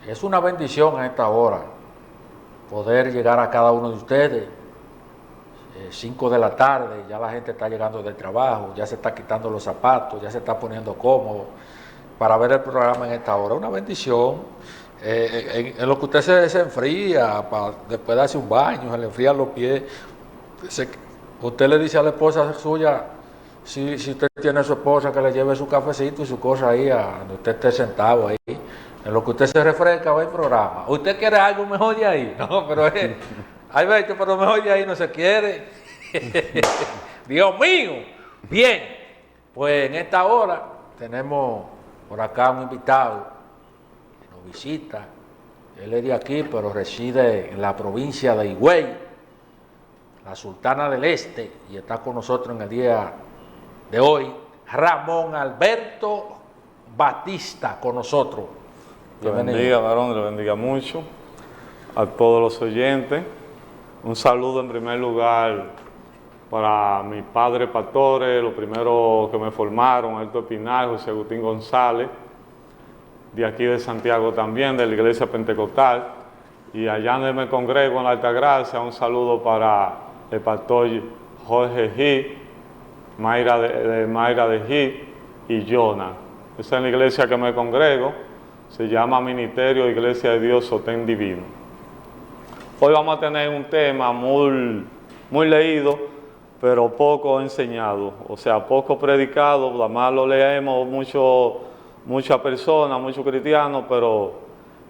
Es una bendición a esta hora poder llegar a cada uno de ustedes. 5 de la tarde, ya la gente está llegando del trabajo, ya se está quitando los zapatos, ya se está poniendo cómodo para ver el programa en esta hora. Una bendición. En lo que usted se enfría, después de darse un baño, se le enfrían los pies. Usted le dice a la esposa suya, si usted tiene a su esposa, que le lleve su cafecito y su cosa ahí, donde usted esté sentado ahí. En lo que usted se refresca, va el programa. ¿Usted quiere algo mejor de ahí? No, pero hay veces, pero mejor de ahí no se quiere. Dios mío. Bien, pues en esta hora tenemos por acá un invitado que nos visita. Él es de aquí, pero reside en la provincia de Higüey, la Sultana del Este, y está con nosotros en el día de hoy, Ramón Alberto Batista, con nosotros. Le bendiga, varón, le bendiga mucho a todos los oyentes. Un saludo en primer lugar para mis padres pastores, los primeros que me formaron, Héctor Pinal, José Agustín González, de aquí de Santiago también, de la Iglesia Pentecostal, y allá donde me congrego en la Altagracia, un saludo para el pastor Jorge G, Mayra de G y Jonah. Esa es la iglesia que me congrego, se llama Ministerio Iglesia de Dios Sostén Divino. Hoy vamos a tener un tema muy leído, pero poco enseñado, o sea, poco predicado. Nada más lo leemos muchas personas, muchos cristianos, pero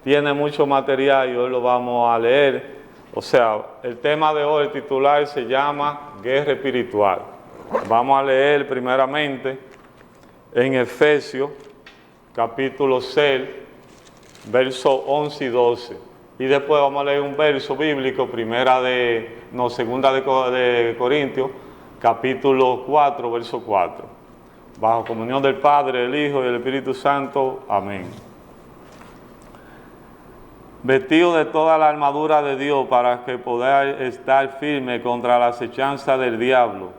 tiene mucho material y hoy lo vamos a leer. O sea, el tema de hoy, el titular, se llama Guerra Espiritual. Vamos a leer primeramente en Efesios, capítulo 6, versos 11 y 12. Y después vamos a leer un verso bíblico, segunda de Corintios, capítulo 4, verso 4. Bajo comunión del Padre, del Hijo y del Espíritu Santo. Amén. Vestido de toda la armadura de Dios para que podáis estar firme contra la acechanza del diablo,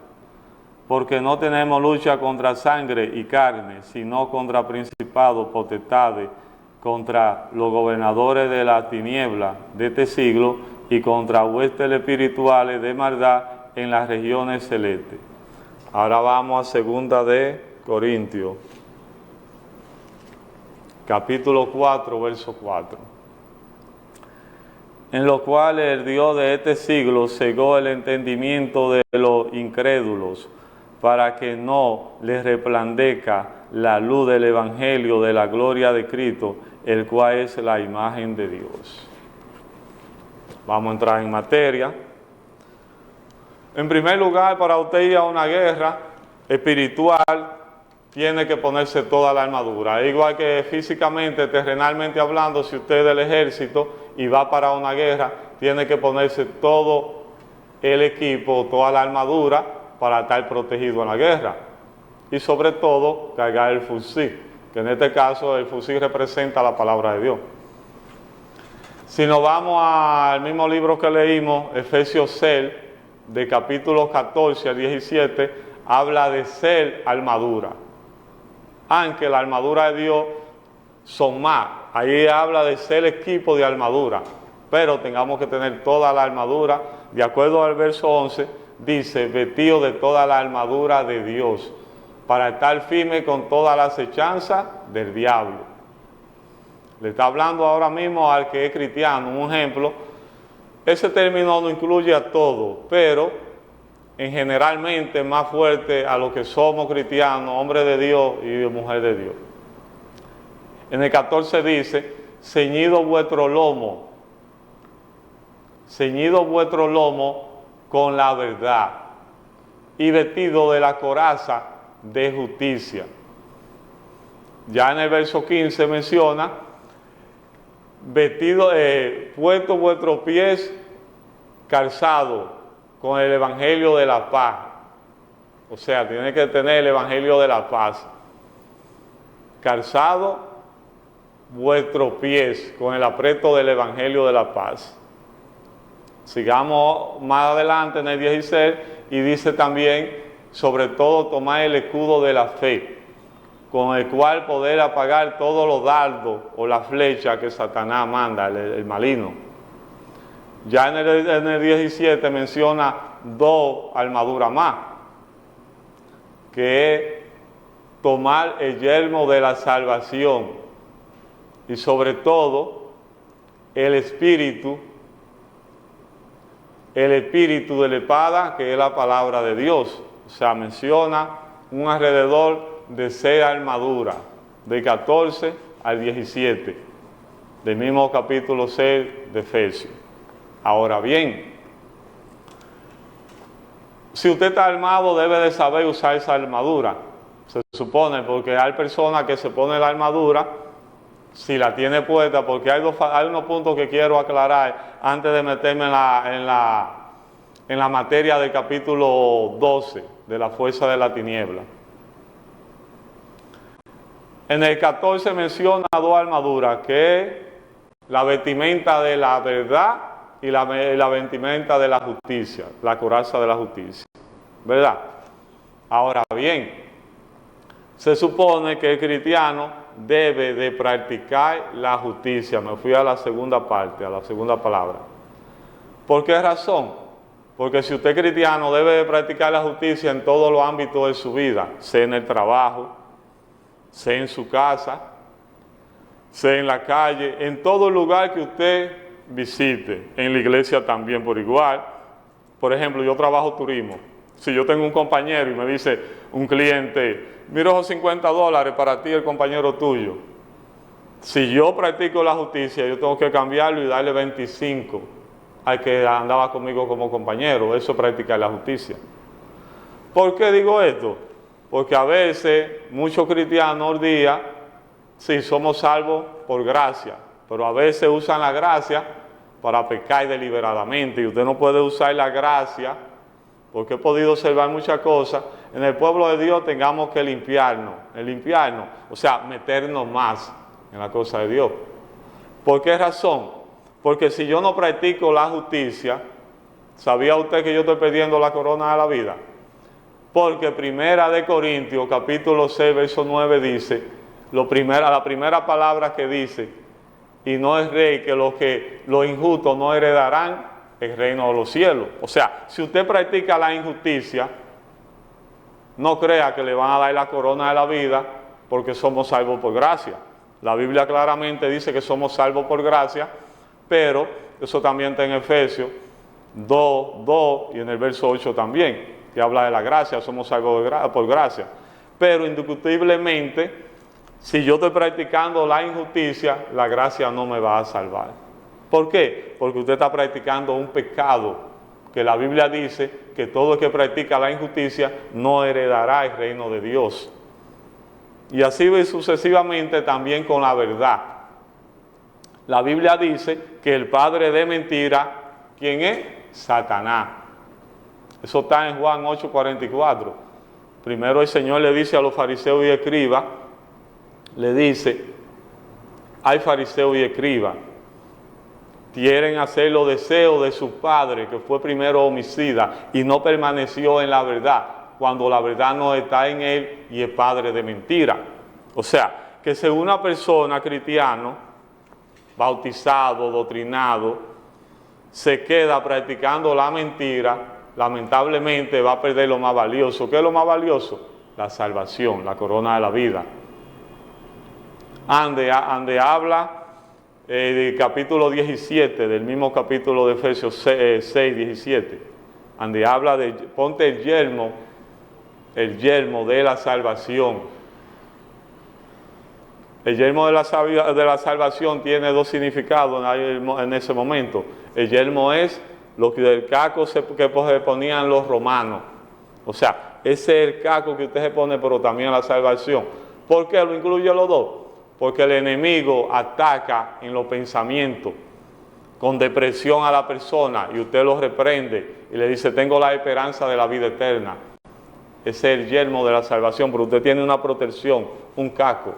porque no tenemos lucha contra sangre y carne, sino contra principados, potestades, contra los gobernadores de la tiniebla de este siglo y contra huestes espirituales de maldad en las regiones celestes. Ahora vamos a segunda de Corintios, capítulo 4, verso 4. En lo cual el Dios de este siglo cegó el entendimiento de los incrédulos, para que no les resplandezca la luz del Evangelio de la gloria de Cristo, el cual es la imagen de Dios. Vamos a entrar en materia. En primer lugar, para usted ir a una guerra espiritual, tiene que ponerse toda la armadura. Igual que físicamente, terrenalmente hablando, si usted es del ejército y va para una guerra, tiene que ponerse todo el equipo, toda la armadura para estar protegido en la guerra. Y sobre todo, cargar el fusil, que en este caso el fusil representa la palabra de Dios. Si nos vamos al mismo libro que leímos, Efesios 6, de capítulo 14 al 17, habla de ser armadura. Aunque la armadura de Dios son más, ahí habla de ser equipo de armadura, pero tengamos que tener toda la armadura. De acuerdo al verso 11, dice, vestido de toda la armadura de Dios, para estar firme con toda la acechanza del diablo. Le está hablando ahora mismo al que es cristiano. Un ejemplo, ese término no incluye a todos, pero generalmente más fuerte a los que somos cristianos, hombres de Dios y mujer de Dios. En el 14 dice, ceñido vuestro lomo con la verdad, y vestido de la coraza de justicia. Ya en el verso 15 menciona, puesto vuestros pies calzados con el evangelio de la paz. O sea, tiene que tener el evangelio de la paz. Calzado vuestros pies con el apreto del evangelio de la paz. Sigamos más adelante en el 16 y dice también, sobre todo tomar el escudo de la fe. con el cual poder apagar todos los dardos o las flechas que Satanás manda, el maligno. Ya en el 17 menciona 2 armaduras más, que es tomar el yelmo de la salvación y sobre todo el espíritu de la espada, que es la palabra de Dios. O sea, menciona un alrededor de 6 armaduras, de 14 al 17, del mismo capítulo 6 de Efesios. Ahora bien, si usted está armado, debe de saber usar esa armadura. Se supone, porque hay personas que se ponen la armadura, si la tiene puesta, porque hay unos puntos que quiero aclarar antes de meterme en la materia del capítulo 12, de la fuerza de la tiniebla. En el 14 menciona 2 armaduras, que es la vestimenta de la verdad y la vestimenta de la justicia, la coraza de la justicia, ¿verdad? Ahora bien, se supone que el cristiano debe de practicar la justicia. Me fui a la segunda parte, a la segunda palabra. ¿Por qué razón? Porque si usted es cristiano, debe de practicar la justicia en todos los ámbitos de su vida, sea en el trabajo, sea en su casa, sea en la calle, en todo lugar que usted visite, en la iglesia también por igual. Por ejemplo, yo trabajo turismo. Si yo tengo un compañero y me dice un cliente, mira esos $50 para ti, el compañero tuyo. Si yo practico la justicia, yo tengo que cambiarlo y darle 25 al que andaba conmigo como compañero. Eso es practicar la justicia. ¿Por qué digo esto? Porque a veces muchos cristianos hoy día, sí, somos salvos por gracia, pero a veces usan la gracia para pecar deliberadamente, y usted no puede usar la gracia, porque he podido observar muchas cosas. En el pueblo de Dios tengamos que limpiarnos, o sea, meternos más en la cosa de Dios. ¿Por qué razón? Porque si yo no practico la justicia, ¿sabía usted que yo estoy perdiendo la corona de la vida? Porque 1 Corintios capítulo 6, verso 9 dice, la primera palabra que dice, y no es rey que los injustos no heredarán el reino de los cielos. O sea, si usted practica la injusticia, no crea que le van a dar la corona de la vida, porque somos salvos por gracia. La Biblia claramente dice que somos salvos por gracia, pero eso también está en Efesios 2 y en el verso 8 también, que habla de la gracia, somos salvos por gracia. Pero indiscutiblemente, si yo estoy practicando la injusticia, la gracia no me va a salvar. ¿Por qué? Porque usted está practicando un pecado, que la Biblia dice que todo el que practica la injusticia no heredará el reino de Dios. Y así sucesivamente también con la verdad. La Biblia dice que el padre de mentira, ¿quién es? Satanás. Eso está en Juan 8:44. Primero el Señor le dice a los fariseos y escribas, le dice, hay fariseos y escribas, quieren hacer los deseos de su padre, que fue primero homicida y no permaneció en la verdad, cuando la verdad no está en él y es padre de mentira. O sea, que si una persona cristiano, bautizado, doctrinado, se queda practicando la mentira, lamentablemente va a perder lo más valioso. ¿Qué es lo más valioso? La salvación, la corona de la vida. Ande habla del capítulo 17, del mismo capítulo de Efesios 6, 17. Ande habla de, ponte el yelmo de la salvación. El yelmo de la salvación tiene 2 significados en ese momento. El yelmo es lo que del casco que se ponían los romanos. O sea, ese es el casco que usted se pone, pero también la salvación. ¿Por qué lo incluye los dos? Porque el enemigo ataca en los pensamientos, con depresión a la persona, y usted lo reprende y le dice, tengo la esperanza de la vida eterna. Ese es el yelmo de la salvación, pero usted tiene una protección, un casco.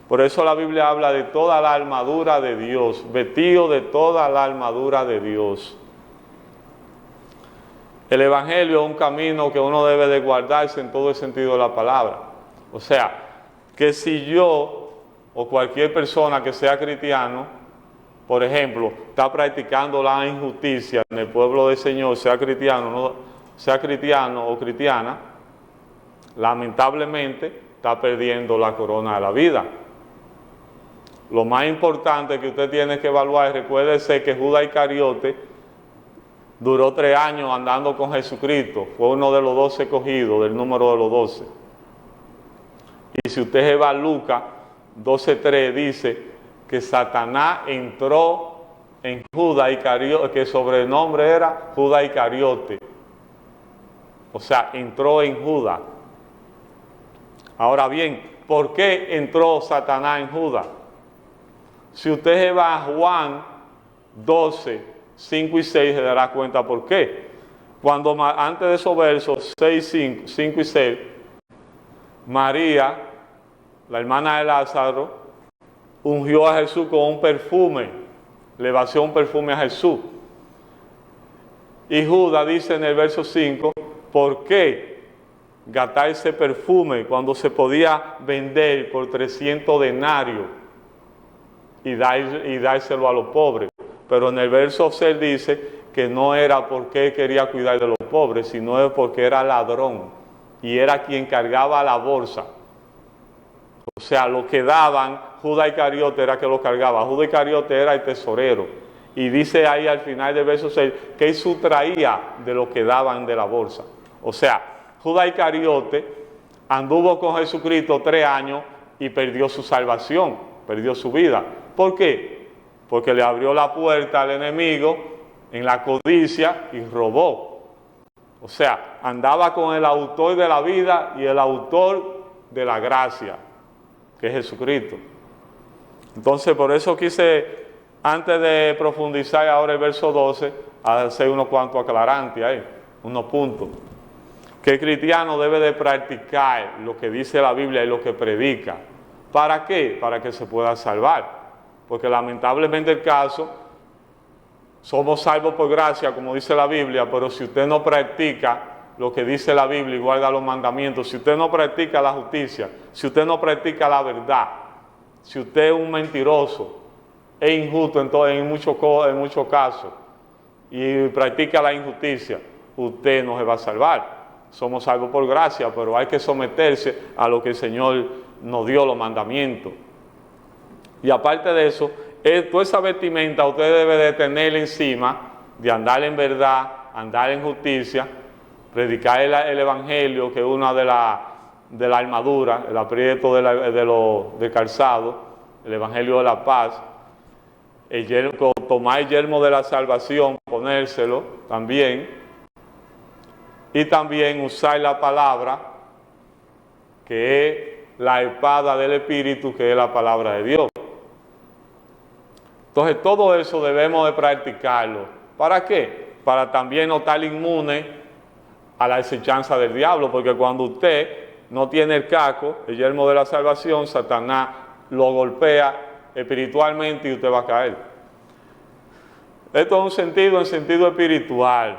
Por eso la Biblia habla de toda la armadura de Dios, vestido de toda la armadura de Dios. El Evangelio es un camino que uno debe de guardarse en todo el sentido de la palabra. O sea, que si yo o cualquier persona que sea cristiano, por ejemplo, está practicando la injusticia en el pueblo del Señor, sea cristiano o cristiana, lamentablemente está perdiendo la corona de la vida. Lo más importante que usted tiene que evaluar es, recuérdese que Judas Iscariote duró 3 años andando con Jesucristo, fue uno de los 12 escogidos, del número de los 12. Y si usted se va a Lucas 12:3, dice que Satanás entró en Judas Iscariote, que el sobrenombre era Judas Iscariote. O sea, entró en Judas. Ahora bien, ¿por qué entró Satanás en Judas? Si usted se va a Juan 12, 5 y 6, se dará cuenta por qué. Cuando antes de esos versos 5 y 6, María, la hermana de Lázaro, ungió a Jesús con un perfume, le vació un perfume a Jesús. Y Judas dice en el verso 5, ¿por qué gastar ese perfume cuando se podía vender por 300 denarios y dárselo a los pobres? Pero en el verso 6 dice que no era porque quería cuidar de los pobres, sino porque era ladrón y era quien cargaba la bolsa. O sea, lo que daban, Judas Iscariote era que lo cargaba. Judas Iscariote era el tesorero. Y dice ahí al final del verso 6 que él sustraía de lo que daban de la bolsa. O sea, Judas Iscariote anduvo con Jesucristo 3 años y perdió su salvación, perdió su vida. ¿Por qué? Porque le abrió la puerta al enemigo en la codicia y robó. O sea, andaba con el autor de la vida y el autor de la gracia, que es Jesucristo. Entonces, por eso quise, antes de profundizar ahora el verso 12, hacer unos cuantos aclarantes ahí, unos puntos. Que el cristiano debe de practicar lo que dice la Biblia y lo que predica. ¿Para qué? Para que se pueda salvar. Porque lamentablemente el caso, somos salvos por gracia, como dice la Biblia, pero si usted no practica lo que dice la Biblia y guarda los mandamientos, si usted no practica la justicia, si usted no practica la verdad, si usted es un mentiroso, es injusto en muchos casos, y practica la injusticia, usted no se va a salvar. Somos salvos por gracia, pero hay que someterse a lo que el Señor nos dio, los mandamientos. Y aparte de eso, toda esa vestimenta usted debe de tener encima, de andar en verdad, andar en justicia, predicar el Evangelio, que es una de la armadura, el aprieto del calzado, el Evangelio de la paz, tomar el yelmo de la salvación, ponérselo también, y también usar la palabra, que es la espada del Espíritu, que es la palabra de Dios. Entonces todo eso debemos de practicarlo. ¿Para qué? Para también no estar inmune a la acechanza del diablo, porque cuando usted no tiene el casco, el yelmo de la salvación, Satanás lo golpea espiritualmente y usted va a caer. Esto es en sentido espiritual.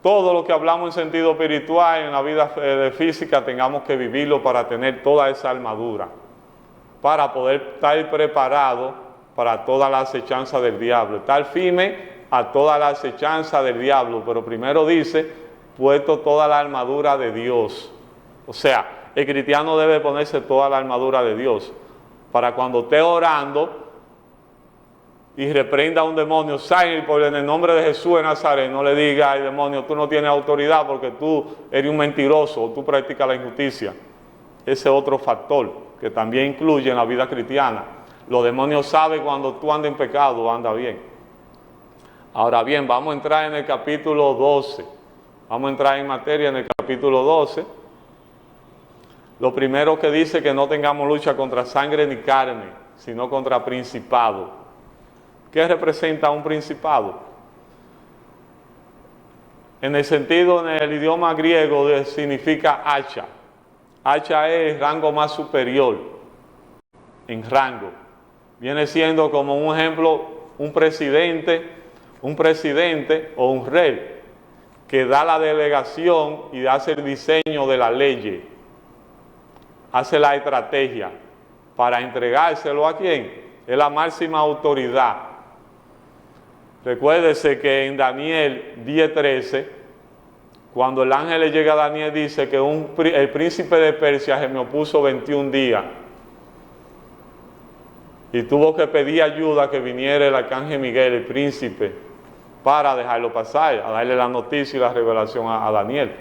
Todo lo que hablamos en sentido espiritual, en la vida física, tengamos que vivirlo para tener toda esa armadura, para poder estar preparado para toda la acechanza del diablo, estar firme a toda la acechanza del diablo. Pero primero dice, puesto toda la armadura de Dios. O sea, el cristiano debe ponerse toda la armadura de Dios, para cuando esté orando y reprenda a un demonio, sal por en el nombre de Jesús de Nazaret, no le diga al demonio, tú no tienes autoridad porque tú eres un mentiroso o tú practicas la injusticia. Ese es otro factor que también incluye en la vida cristiana. Los demonios saben cuando tú andas en pecado o andas bien. Ahora bien, vamos a entrar en el capítulo 12. Vamos a entrar en materia en el capítulo 12. Lo primero que dice que no tengamos lucha contra sangre ni carne, sino contra principados. ¿Qué representa un principado? En el sentido, en el idioma griego, significa hacha. Hacha es el rango más superior en rango. Viene siendo como un ejemplo, un presidente o un rey que da la delegación y hace el diseño de la ley. hace la estrategia para entregárselo a quién. Es la máxima autoridad. Recuérdese que en Daniel 10:13, cuando el ángel le llega a Daniel, dice que el príncipe de Persia se me opuso 21 días y tuvo que pedir ayuda que viniera el arcángel Miguel, el príncipe, para dejarlo pasar, a darle la noticia y la revelación a Daniel.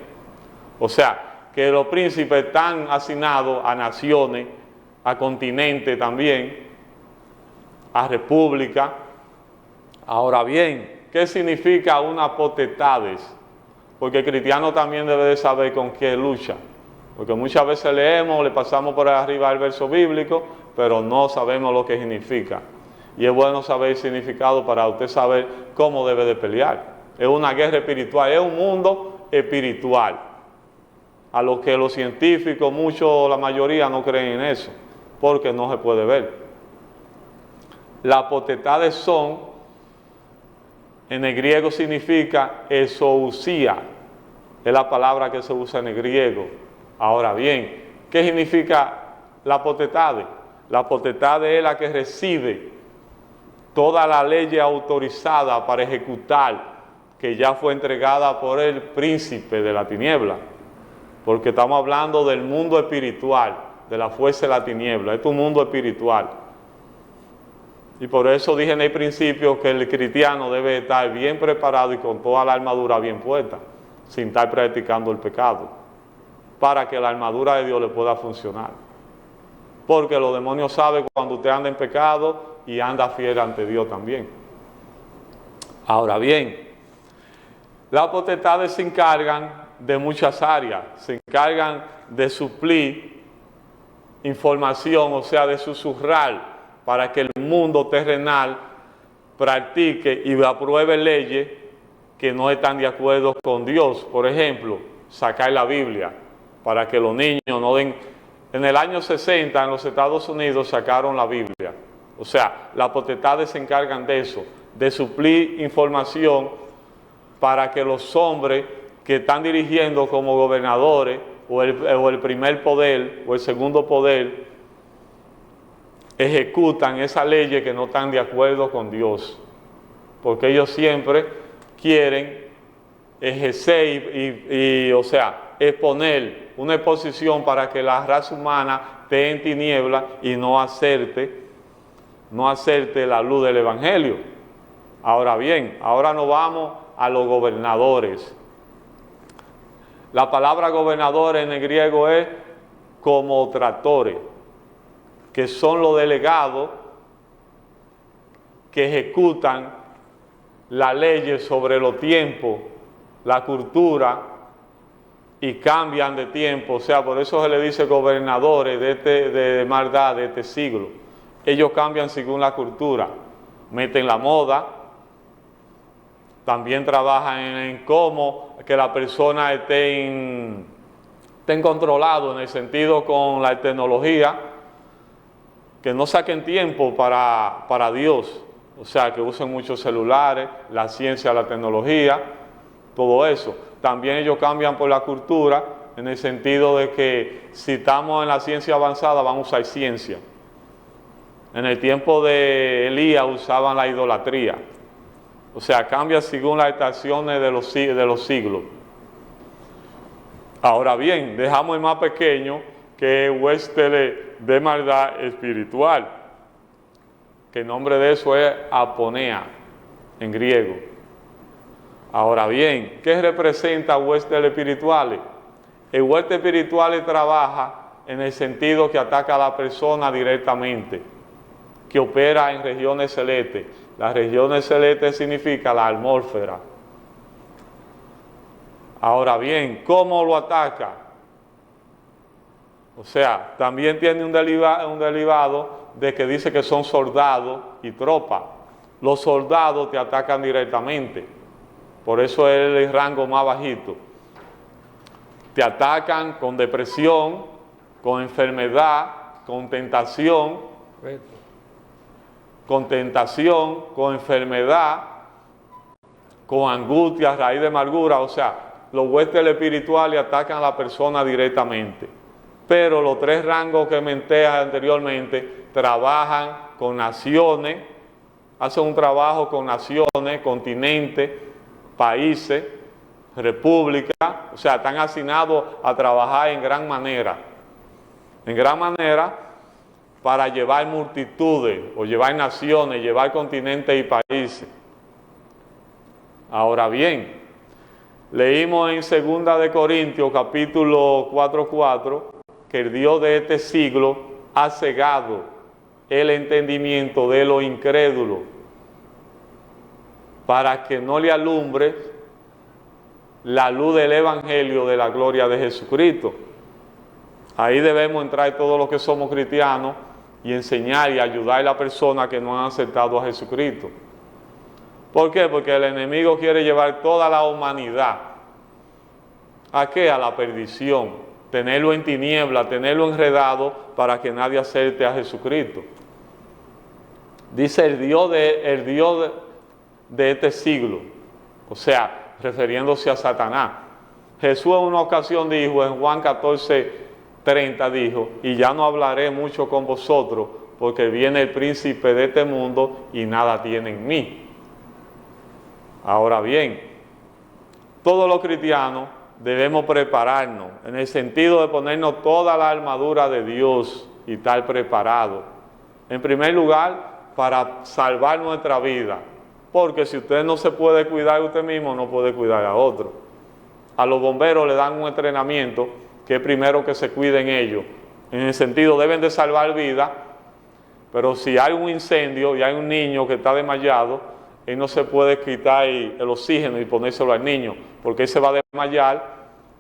O sea, que los príncipes están asignados a naciones, a continentes también, a república. Ahora bien, ¿qué significa una potestades? Porque el cristiano también debe de saber con qué lucha. Porque muchas veces leemos, le pasamos por arriba el verso bíblico, pero no sabemos lo que significa. Y es bueno saber el significado para usted saber cómo debe de pelear. Es una guerra espiritual, es un mundo espiritual. A lo que los científicos, muchos, la mayoría no creen en eso, porque no se puede ver. Las potestades son, en el griego significa exousia, es la palabra que se usa en el griego. Ahora bien, ¿qué significa la potestad? La potestad es la que recibe toda la ley autorizada para ejecutar, que ya fue entregada por el príncipe de la tiniebla, porque estamos hablando del mundo espiritual, de la fuerza de la tiniebla. Es un mundo espiritual. Y por eso dije en el principio que el cristiano debe estar bien preparado y con toda la armadura bien puesta, sin estar practicando el pecado, para que la armadura de Dios le pueda funcionar. Porque los demonios saben cuando usted anda en pecado y anda fiel ante Dios también. Ahora bien, las potestades se encargan de muchas áreas, se encargan de suplir información, o sea, de susurrar, para que el mundo terrenal practique y apruebe leyes que no están de acuerdo con Dios. Por ejemplo, sacar la Biblia, para que los niños no den... En el año 60 en los Estados Unidos sacaron la Biblia. O sea, las potestades se encargan de eso, de suplir información para que los hombres que están dirigiendo como gobernadores o el primer poder o el segundo poder ejecutan esas leyes que no están de acuerdo con Dios, porque ellos siempre quieren ejercer y o sea, exponer una exposición para que la raza humana esté en tiniebla y no acerte la luz del Evangelio. Ahora bien, ahora nos vamos a los gobernadores. La palabra gobernador en el griego es como tratores, que son los delegados que ejecutan las leyes sobre los tiempos, la cultura, y cambian de tiempo. O sea, por eso se le dice gobernadores de maldad de este siglo. Ellos cambian según la cultura, meten la moda, también trabajan en cómo que la persona estén controlados en el sentido con la tecnología, que no saquen tiempo para Dios, o sea, que usen muchos celulares, la ciencia, la tecnología, todo eso. También ellos cambian por la cultura, en el sentido de que si estamos en la ciencia avanzada, vamos a usar ciencia. En el tiempo de Elías usaban la idolatría. O sea, cambia según las estaciones de los siglos. Ahora bien, dejamos el más pequeño, que es huésped de maldad espiritual, que el nombre de eso es aponea en griego. Ahora bien, ¿qué representa huéspedes espirituales? El huésped espiritual trabaja en el sentido que ataca a la persona directamente, que opera en regiones celestes. Las regiones celestes significa la atmósfera. Ahora bien, ¿cómo lo ataca? O sea, también tiene un derivado de que dice que son soldados y tropas. Los soldados te atacan directamente. Por eso es el rango más bajito. Te atacan con depresión, con enfermedad, con tentación, con enfermedad, con angustia, raíz de amargura. O sea, los huéspedes espirituales atacan a la persona directamente. Pero los tres rangos que menté anteriormente trabajan con naciones, hacen un trabajo con naciones, continentes, países, repúblicas, o sea, están asignados a trabajar en gran manera para llevar multitudes o llevar naciones, llevar continentes y países. Ahora bien, leímos en 2 de Corintios capítulo 4:4 que el Dios de este siglo ha cegado el entendimiento de los incrédulos para que no le alumbre la luz del Evangelio de la gloria de Jesucristo. Ahí debemos entrar todos los que somos cristianos y enseñar y ayudar a las personas que no han aceptado a Jesucristo. ¿Por qué? Porque el enemigo quiere llevar toda la humanidad ¿a qué? A la perdición, tenerlo en tiniebla, tenerlo enredado para que nadie acepte a Jesucristo. Dice el Dios de este siglo, o sea, refiriéndose a Satanás. Jesús en una ocasión dijo, en Juan 14:30 dijo, y ya no hablaré mucho con vosotros, porque viene el príncipe de este mundo y nada tiene en mí. Ahora bien, todos los cristianos debemos prepararnos, en el sentido de ponernos toda la armadura de Dios y estar preparados. En primer lugar, para salvar nuestra vida, porque si usted no se puede cuidar usted mismo, no puede cuidar a otro. A los bomberos le dan un entrenamiento que es primero que se cuiden ellos. En el sentido, deben de salvar vidas, pero si hay un incendio y hay un niño que está desmayado, él no se puede quitar el oxígeno y ponérselo al niño, porque él se va a desmayar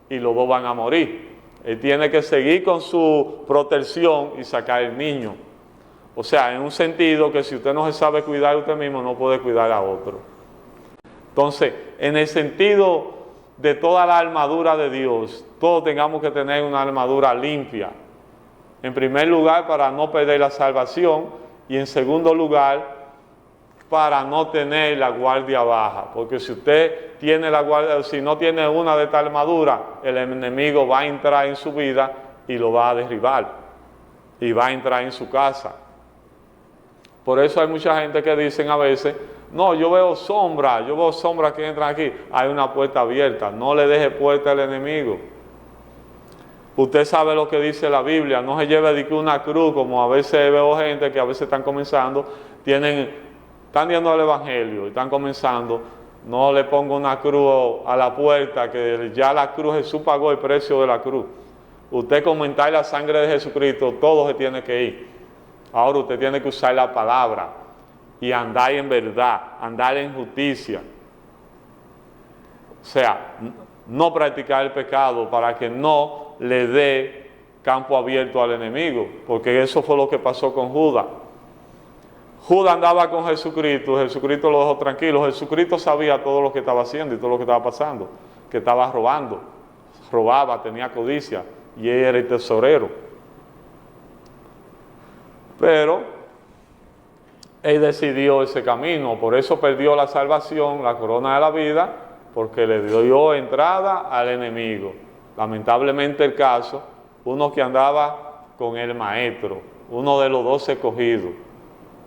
y los dos van a morir. Él tiene que seguir con su protección y sacar el niño. O sea, en un sentido que si usted no se sabe cuidar a usted mismo, no puede cuidar a otro. Entonces, en el sentido de toda la armadura de Dios, todos tengamos que tener una armadura limpia. En primer lugar, para no perder la salvación, y en segundo lugar, para no tener la guardia baja, porque si usted tiene la guardia, si no tiene una de esta armadura, el enemigo va a entrar en su vida y lo va a derribar, y va a entrar en su casa. Por eso hay mucha gente que dicen a veces, no, yo veo sombras que entran aquí, hay una puerta abierta, no le deje puerta al enemigo. Usted sabe lo que dice la Biblia, no se lleve de que una cruz, como a veces veo gente que a veces están comenzando, están yendo al Evangelio y están comenzando, no le ponga una cruz a la puerta, que ya la cruz, Jesús pagó el precio de la cruz. Usted comentar la sangre de Jesucristo, todo se tiene que ir. Ahora usted tiene que usar la palabra y andar en verdad, andar en justicia. O sea, no practicar el pecado para que no le dé campo abierto al enemigo, porque eso fue lo que pasó con Judas. Judas andaba con Jesucristo, Jesucristo lo dejó tranquilo, Jesucristo sabía todo lo que estaba haciendo y todo lo que estaba pasando, que estaba robaba, tenía codicia y él era el tesorero. Pero él decidió ese camino, por eso perdió la salvación, la corona de la vida, porque le dio entrada al enemigo. Lamentablemente el caso, uno que andaba con el maestro, uno de los 12 escogidos.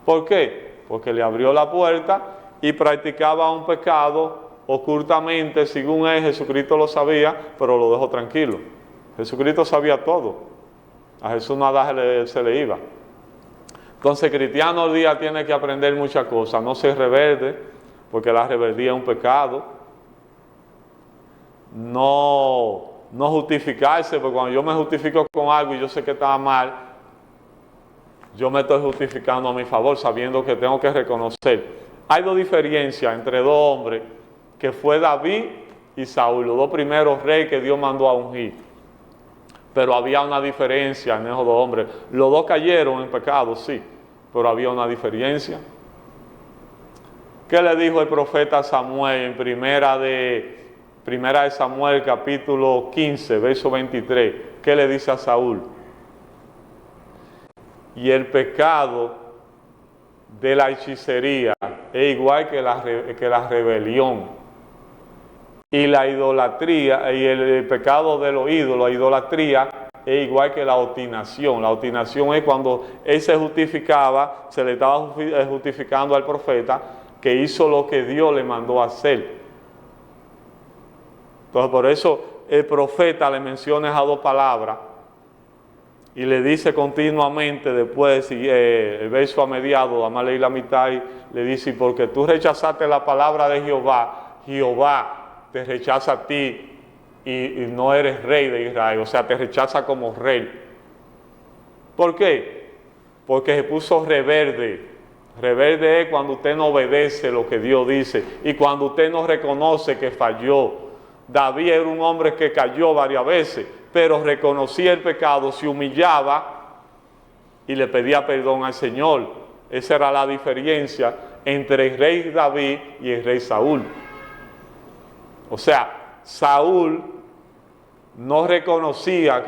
¿Por qué? Porque le abrió la puerta y practicaba un pecado ocultamente, según él, Jesucristo lo sabía, pero lo dejó tranquilo. Jesucristo sabía todo. A Jesús nada se le iba. Entonces, cristiano hoy día tiene que aprender muchas cosas. No ser rebelde, porque la rebeldía es un pecado. No justificarse, porque cuando yo me justifico con algo y yo sé que está mal, yo me estoy justificando a mi favor, sabiendo que tengo que reconocer. Hay dos diferencias entre dos hombres, que fue David y Saúl, los dos primeros reyes que Dios mandó a ungir. Pero había una diferencia en esos dos hombres. Los dos cayeron en pecado, sí, pero había una diferencia. ¿Qué le dijo el profeta Samuel en primera de Samuel, capítulo 15, verso 23? ¿Qué le dice a Saúl? Y el pecado de la hechicería es igual que la rebelión. Y la idolatría, y el pecado de los ídolos, la idolatría, es igual que la obstinación. La obstinación es cuando él se justificaba, se le estaba justificando al profeta que hizo lo que Dios le mandó a hacer. Entonces por eso el profeta le menciona esas dos palabras y le dice continuamente después, el verso a mediado, vamos a leer la mitad, y le dice: porque tú rechazaste la palabra de Jehová, Jehová te rechaza a ti y no eres rey de Israel, o sea, te rechaza como rey. ¿Por qué? Porque se puso rebelde. Rebelde es cuando usted no obedece lo que Dios dice y cuando usted no reconoce que falló. David era un hombre que cayó varias veces, pero reconocía el pecado, se humillaba y le pedía perdón al Señor. Esa era la diferencia entre el rey David y el rey Saúl. O sea, Saúl no reconocía,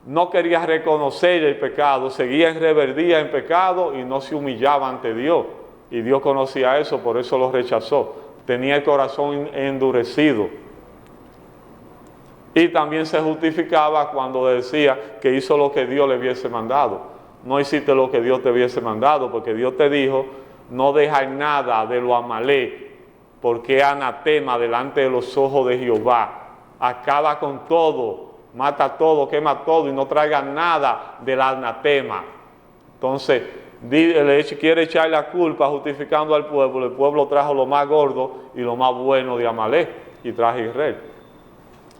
no quería reconocer el pecado, seguía en rebeldía en pecado y no se humillaba ante Dios. Y Dios conocía eso, por eso lo rechazó. Tenía el corazón endurecido. Y también se justificaba cuando decía que hizo lo que Dios le hubiese mandado. No hiciste lo que Dios te hubiese mandado, porque Dios te dijo: no dejar nada de lo Amalek, porque es anatema delante de los ojos de Jehová. Acaba con todo, mata todo, quema todo y no traiga nada del anatema. Entonces, quiere echar la culpa justificando al pueblo. El pueblo trajo lo más gordo y lo más bueno de Amalek y trajo a Israel.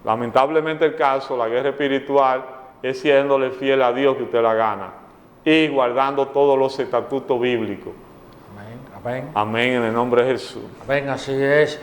Lamentablemente el caso, la guerra espiritual, es siéndole fiel a Dios que usted la gana y guardando todos los estatutos bíblicos. Amén, amén. Amén, en el nombre de Jesús. Amén, así es.